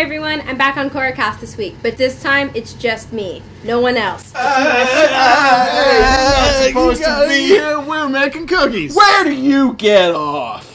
everyone, I'm back on KORRACAST this week, but this time it's just me, no one else. You're not supposed to be here, we're making cookies. Where do you get off?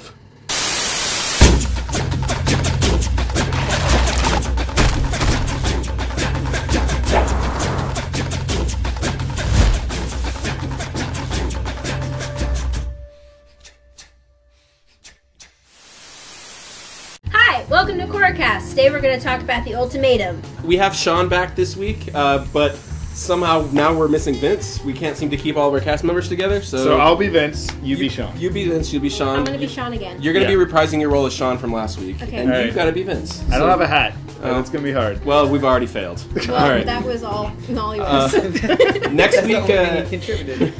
Welcome to KORRACAST. Today we're going to talk about the Ultimatum. We have Sean back this week, but somehow now we're missing Vince. We can't seem to keep all of our cast members together, so I'll be Vince, you be Sean. You be Vince, you be Sean. I'm going to be Sean again. You're going to be reprising your role as Sean from last week, okay. and you've got to be Vince. I don't have a hat. It's going to be hard. Well, we've already failed. Well, all right. That was all Nolly was. Next week, he contributed.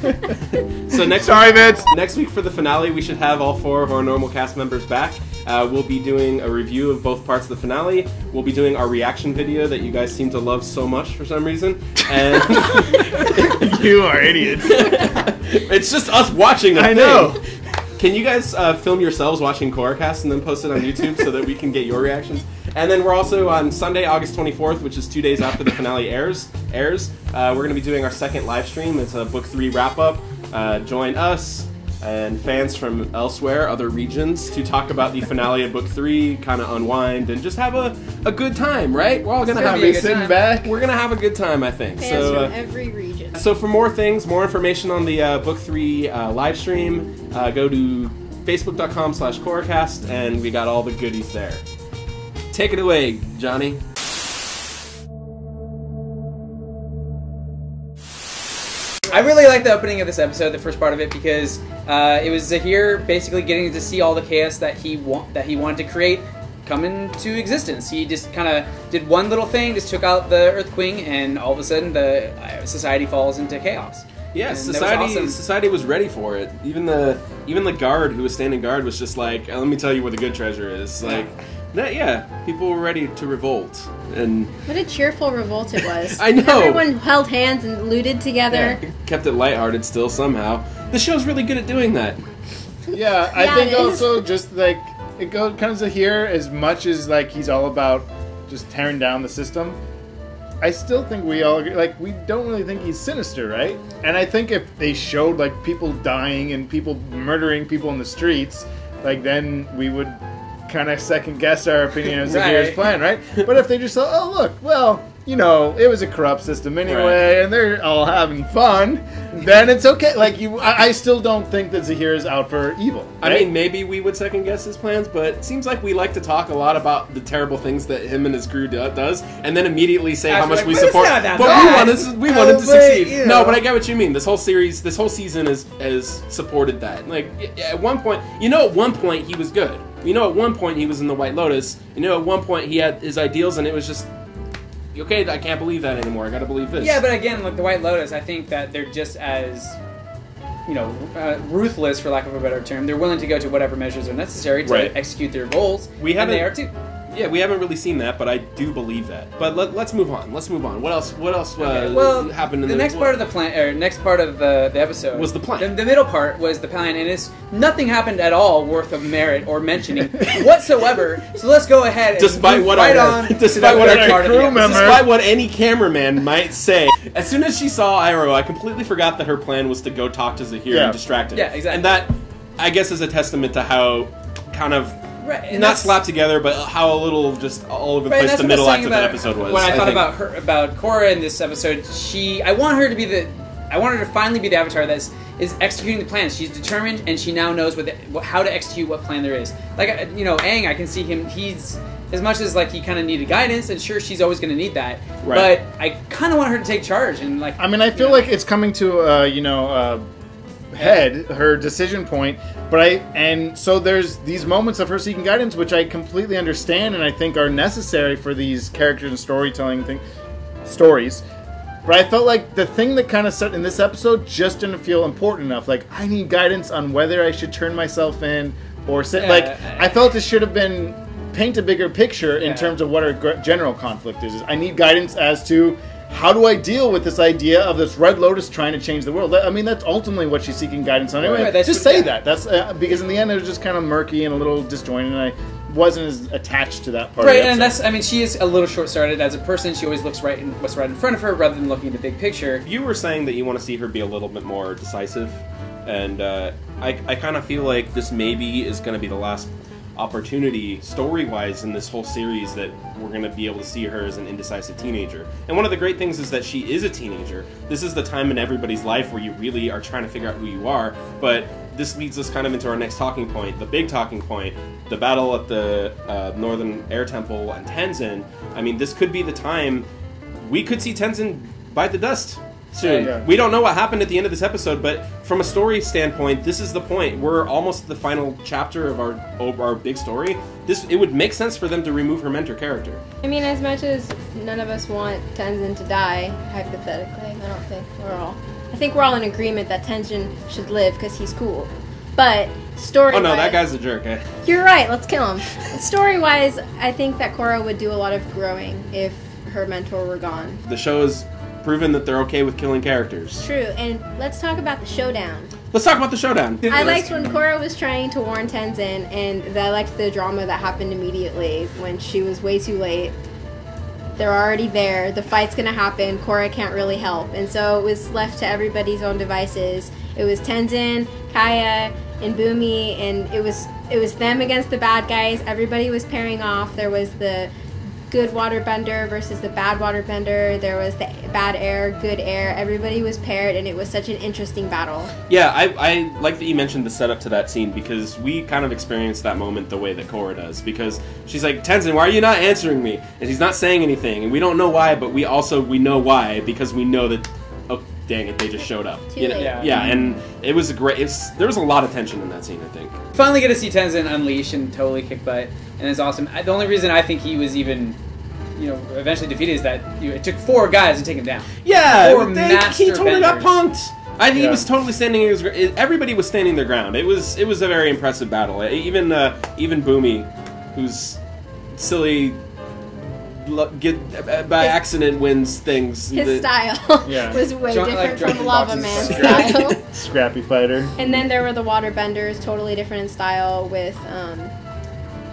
So Sorry, Vince. Next week for the finale, we should have all 4 of our normal cast members back. We'll be doing a review of both parts of the finale. We'll be doing our reaction video that you guys seem to love so much for some reason. And you are idiots. It's just us watching the thing. know. Can you guys film yourselves watching KORRACAST and then post it on YouTube so that we can get your reactions? And then we're also on Sunday, August 24th, which is 2 days after the finale airs. We're going to be doing our second live stream. It's a Book 3 wrap-up. Join us and fans from elsewhere, other regions, to talk about the finale of Book 3, kind of unwind, and just have a good time, right? We're all going to have a good sitting time. Back. We're going to have a good time, I think. Fans from every region. So for more things, more information on the Book 3 live stream, go to facebook.com/KORRACAST, and we got all the goodies there. Take it away, Johnny. I really like the opening of this episode, the first part of it, because it was Zahir basically getting to see all the chaos that he wanted to create come into existence. He just kind of did one little thing, just took out the Earth Queen, and all of a sudden the society falls into chaos. Yeah, and society was ready for it. Even the guard who was standing guard was just like, let me tell you where the good treasure is. Like, people were ready to revolt. And what a cheerful revolt it was. I know. Everyone held hands and looted together. Yeah, kept it lighthearted still somehow. The show's really good at doing that. Yeah, I think also just like comes to here as much as like he's all about just tearing down the system. I still think we all agree, we don't really think he's sinister, right? And I think if they showed like people dying and people murdering people in the streets, like then we would kind of second guess our opinion of Zahir's plan, right? But if they just thought, oh look, well, you know, it was a corrupt system anyway, and they're all having fun, then it's okay. I still don't think that Zahir is out for evil. Right? I mean, maybe we would second guess his plans, but it seems like we like to talk a lot about the terrible things that him and his crew does, and then immediately say how much we support. But we wanted to succeed. You know. No, but I get what you mean. This whole season has supported that. Like at one point, at one point he was good. At one point he was in the White Lotus. At one point he had his ideals, and it was just, okay, I can't believe that anymore. I gotta believe this. Yeah, but again, like the White Lotus, I think that they're just as, ruthless, for lack of a better term. They're willing to go to whatever measures are necessary to execute their goals. And they are too. Yeah, we haven't really seen that, but I do believe that. But let's move on. What else happened in the next part of the plan, or next part of the episode was the plan. The middle part was the plan, and nothing happened at all worth of merit or mentioning whatsoever. So let's go ahead and despite what any cameraman might say. As soon as she saw Iroh, I completely forgot that her plan was to go talk to Zahir and distract him. Yeah, exactly. And that, I guess, is a testament to how kind of not slapped together, but how a little just all over the place the middle act of the episode was. When I thought about Cora in this episode, I want her to finally be the Avatar that is executing the plan. She's determined, and she now knows how to execute what plan there is. Like, Aang, I can see him. He's, as much as he kind of needed guidance, and sure, she's always going to need that. Right. But I kind of want her to take charge and I mean, I feel like it's coming to her decision point, and so there's these moments of her seeking guidance, which I completely understand and I think are necessary for these characters and storytelling stories. But I felt like the thing that kind of set in this episode just didn't feel important enough. Like, I need guidance on whether I should turn myself in or sit. I felt it should have been paint a bigger picture in terms of what our general conflict is. I need guidance as to how do I deal with this idea of this Red Lotus trying to change the world? I mean, that's ultimately what she's seeking guidance on. Anyway, just say that. That's because in the end it was just kind of murky and a little disjointed, and wasn't as attached to that part. Right, of the and episode. that's, I mean, she is a little short-sighted as a person. She always looks what's right in front of her rather than looking at the big picture. You were saying that you want to see her be a little bit more decisive, and I kind of feel like this maybe is going to be the last opportunity, story-wise, in this whole series that we're going to be able to see her as an indecisive teenager. And one of the great things is that she is a teenager. This is the time in everybody's life where you really are trying to figure out who you are, but this leads us kind of into our next talking point, the big talking point, the battle at the Northern Air Temple and Tenzin. I mean, this could be the time we could see Tenzin bite the dust soon. Yeah. We don't know what happened at the end of this episode, but from a story standpoint, this is the point. We're almost at the final chapter of our big story. It would make sense for them to remove her mentor character. I mean, as much as none of us want Tenzin to die, hypothetically, I think we're all in agreement that Tenzin should live because he's cool. But story-wise... Oh no, that guy's a jerk, eh? You're right, let's kill him. Story-wise, I think that Cora would do a lot of growing if her mentor were gone. The show has proven that they're okay with killing characters. True, and let's talk about the showdown. Let's talk about the showdown. I liked when Cora was trying to warn Tenzin, and I liked the drama that happened immediately when she was way too late. They're already there, the fight's gonna happen, Cora can't really help, and so it was left to everybody's own devices. It was Tenzin, Kaya, and Boomy, and it was them against the bad guys. Everybody was pairing off. There was the good waterbender versus the bad waterbender. There was the bad air, good air. Everybody was paired, and it was such an interesting battle. Yeah, I like that you mentioned the setup to that scene, because we kind of experienced that moment the way that Cora does. Because she's like, Tenzin, why are you not answering me? And she's not saying anything, and we don't know why, but we know why, because we know that, oh, dang it, they just showed up. Too late. Yeah, and it was there was a lot of tension in that scene, I think. Finally get to see Tenzin unleash and totally kick butt, and it's awesome. The only reason I think he was even, eventually defeated is that it took 4 guys to take him down. Yeah, he totally benders. got punked. He was totally standing. Everybody was standing their ground. It was a very impressive battle. Even Boomy, who's silly, by accident wins things. His style was way different from Lava Man's style. Scrappy fighter. And then there were the waterbenders, totally different in style, with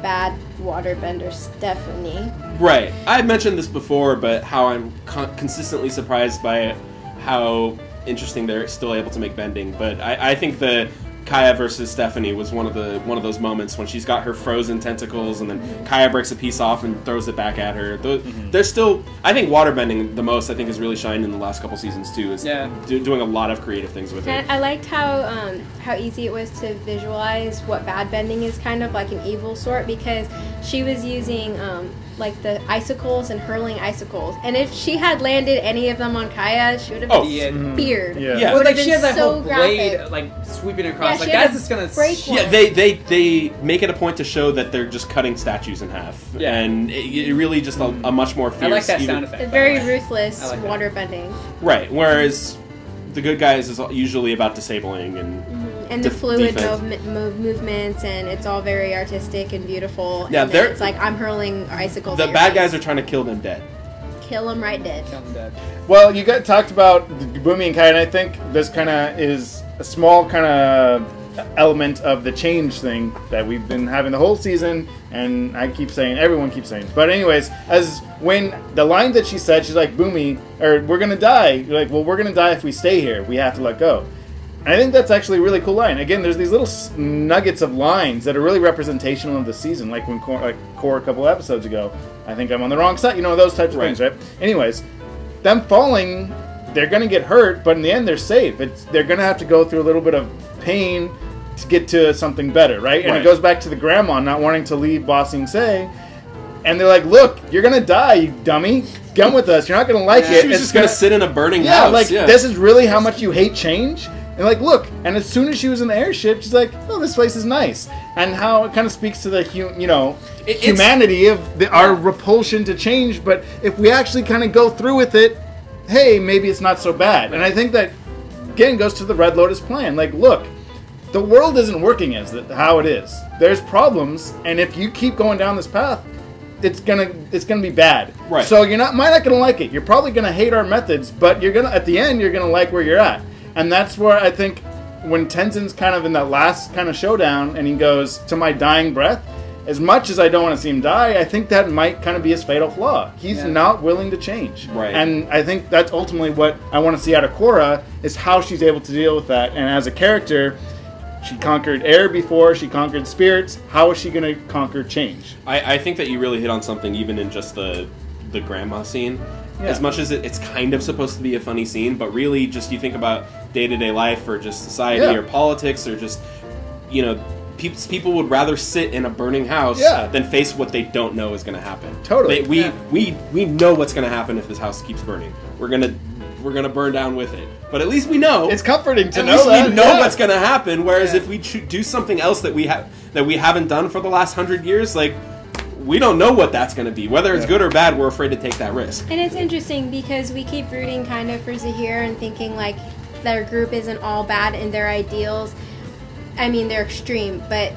bad waterbender Stephanie. Right. I mentioned this before, but how I'm consistently surprised by how interesting they're still able to make bending. But I think the Kaya versus Stephanie was one of those moments when she's got her frozen tentacles, and then Kaya breaks a piece off and throws it back at her. They're still, I think, waterbending the most. I think has really shined in the last couple seasons too. Is doing a lot like creative things with it. I liked how easy it was to visualize what bad bending is, kind of like an evil sort, because she was using like the icicles and hurling icicles, and if she had landed any of them on Kaya, she would have been speared. Yeah. It would have she been has that so whole graphic. blade like sweeping across. Yeah, like that's just gonna break one. Yeah, they make it a point to show that they're just cutting statues in half, and it really just a much more fierce. I like that sound effect. A very ruthless like water bending. Right, whereas the good guys is usually about disabling and the fluid movements, and it's all very artistic and beautiful. Yeah, and it's like I'm hurling icicles. The at your bad face. guys are trying to kill them dead. Kill them right dead. Kill them dead. Well, you talked about Boomy and Kai, and I think this kind of is a small kind of element of the change thing that we've been having the whole season, and everyone keeps saying. But anyways, as when the line that she said, she's like, Boomy, or we're gonna die. You're like, well, we're gonna die if we stay here. We have to let go. And I think that's actually a really cool line. Again, there's these little nuggets of lines that are really representational of the season, like when Cora a couple episodes ago, I think I'm on the wrong side, those types of things, right? Anyways, them falling, they're going to get hurt, but in the end, they're safe. They're going to have to go through a little bit of pain to get to something better, right? And it goes back to the grandma not wanting to leave Ba Sing Se, and they're like, look, you're going to die, you dummy. Come with us. You're not going to like it. She was just going to sit in a burning house. This is really how much you hate change? And like, look, and as soon as she was in the airship, she's like, oh, this place is nice. And how it kind of speaks to the, humanity of our repulsion to change. But if we actually kind of go through with it, hey, maybe it's not so bad. And I think that, again, goes to the Red Lotus plan. Like, look, the world isn't working as how it is. There's problems, and if you keep going down this path, it's gonna be bad. Right. So might not gonna like it. You're probably gonna hate our methods, but at the end, you're gonna like where you're at. And that's where I think when Tenzin's kind of in that last kind of showdown and he goes, to my dying breath, as much as I don't want to see him die, I think that might kind of be his fatal flaw. He's not willing to change. Right. And I think that's ultimately what I want to see out of Cora, is how she's able to deal with that. And as a character, she conquered air before, she conquered spirits. How is she going to conquer change? I think that you really hit on something, even in just the grandma scene. Yeah. As much as it's kind of supposed to be a funny scene, but really just you think about day-to-day life or just society or politics or just, you know, people would rather sit in a burning house than face what they don't know is going to happen. Totally. We know what's going to happen if this house keeps burning. We're gonna burn down with it. But at least we know. It's comforting to know that. At least we know what's going to happen. Whereas if we do something else that we haven't done for the last 100 years, like, we don't know what that's going to be. Whether it's good or bad, we're afraid to take that risk. And it's interesting because we keep rooting kind of for Zahir and thinking like their group isn't all bad and their ideals, I mean, they're extreme, but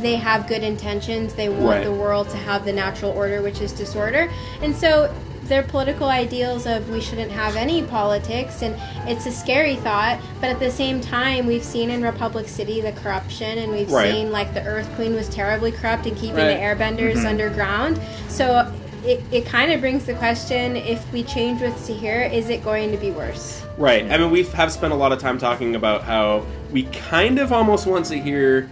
they have good intentions. They want the world to have the natural order, which is disorder. And so their political ideals of we shouldn't have any politics, and it's a scary thought, but at the same time we've seen in Republic City the corruption, and we've seen like the Earth Queen was terribly corrupt and keeping the airbenders underground. So it kind of brings the question, if we change with Zahir, is it going to be worse? Right. I mean, we have spent a lot of time talking about how we kind of almost want Zahir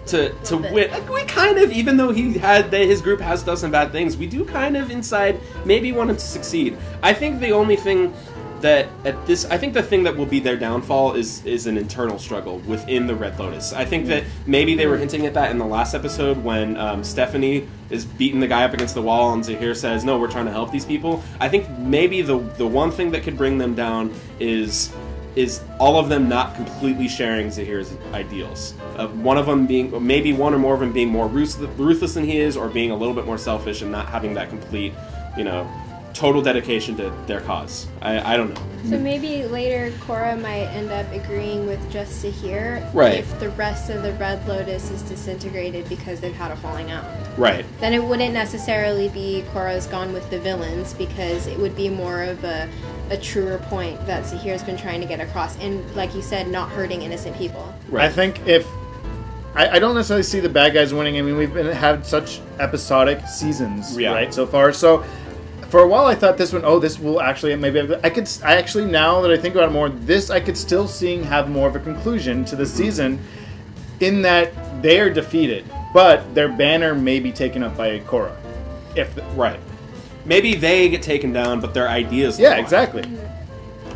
to win. Like, we kind of, even though his group has done some bad things, we do kind of inside maybe want him to succeed. I think the only thing that I think the thing that will be their downfall is an internal struggle within the Red Lotus. I think that maybe they were hinting at that in the last episode when Stephanie is beating the guy up against the wall and Zahir says, "No, we're trying to help these people." I think maybe the one thing that could bring them down is all of them not completely sharing Zahir's ideals. One of them being, maybe one or more of them being more ruthless than he is, or being a little bit more selfish and not having that complete, total dedication to their cause. I don't know. So maybe later Cora might end up agreeing with just Zahir if the rest of the Red Lotus is disintegrated because they've had a falling out. Right. Then it wouldn't necessarily be Cora's gone with the villains, because it would be more of a truer point that Zahir's been trying to get across, and like you said, not hurting innocent people. Right. I think I don't necessarily see the bad guys winning. I mean, we've had such episodic seasons right so far. So for a while I thought this one, this will actually maybe I actually, now that I think about it more, this I could still have more of a conclusion to the season, in that they are defeated, but their banner may be taken up by Cora. Maybe they get taken down, but their ideas. Yeah, exactly.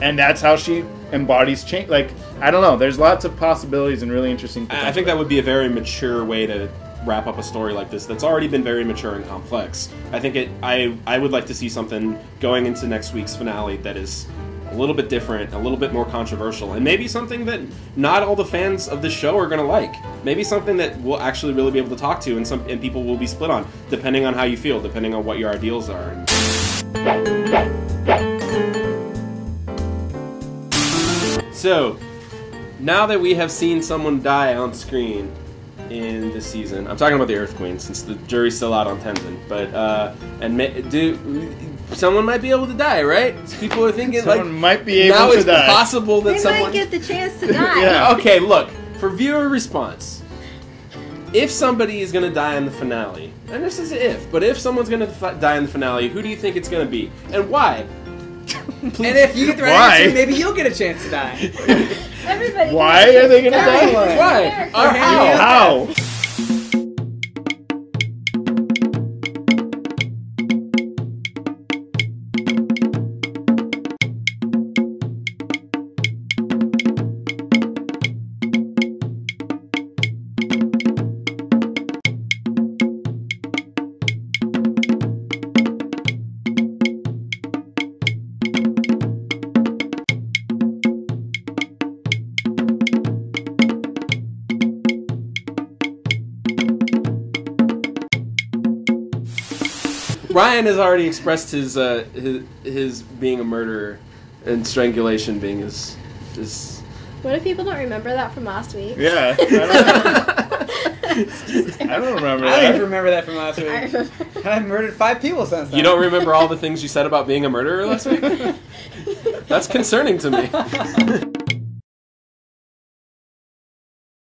And that's how she embodies change. Like, I don't know. There's lots of possibilities and really interesting potential. I think that would be a very mature way to wrap up a story like this that's already been very mature and complex. I think I would like to see something going into next week's finale that is a little bit different, a little bit more controversial, and maybe something that not all the fans of this show are going to like. Maybe something that we'll actually really be able to talk to, and people will be split on, depending on how you feel, depending on what your ideals are. So, now that we have seen someone die on screen in this season, I'm talking about the Earth Queen, since the jury's still out on Tenzin, but someone might be able to die, right? So people are thinking someone might be able now to it's die. Possible that they someone might get the chance to die. Okay, look, for viewer response, if somebody is going to die in the finale, and this is if someone's going to die in the finale, who do you think it's going to be, and why? And if you get the right answer, maybe you'll get a chance to die. Everybody. Why are they going to die? Why? Or how? Ryan has already expressed his being a murderer and strangulation being his. What if people don't remember that from last week? Yeah. I don't remember that. I don't even remember that from last week. I murdered 5 people since then. You don't remember all the things you said about being a murderer last week? That's concerning to me.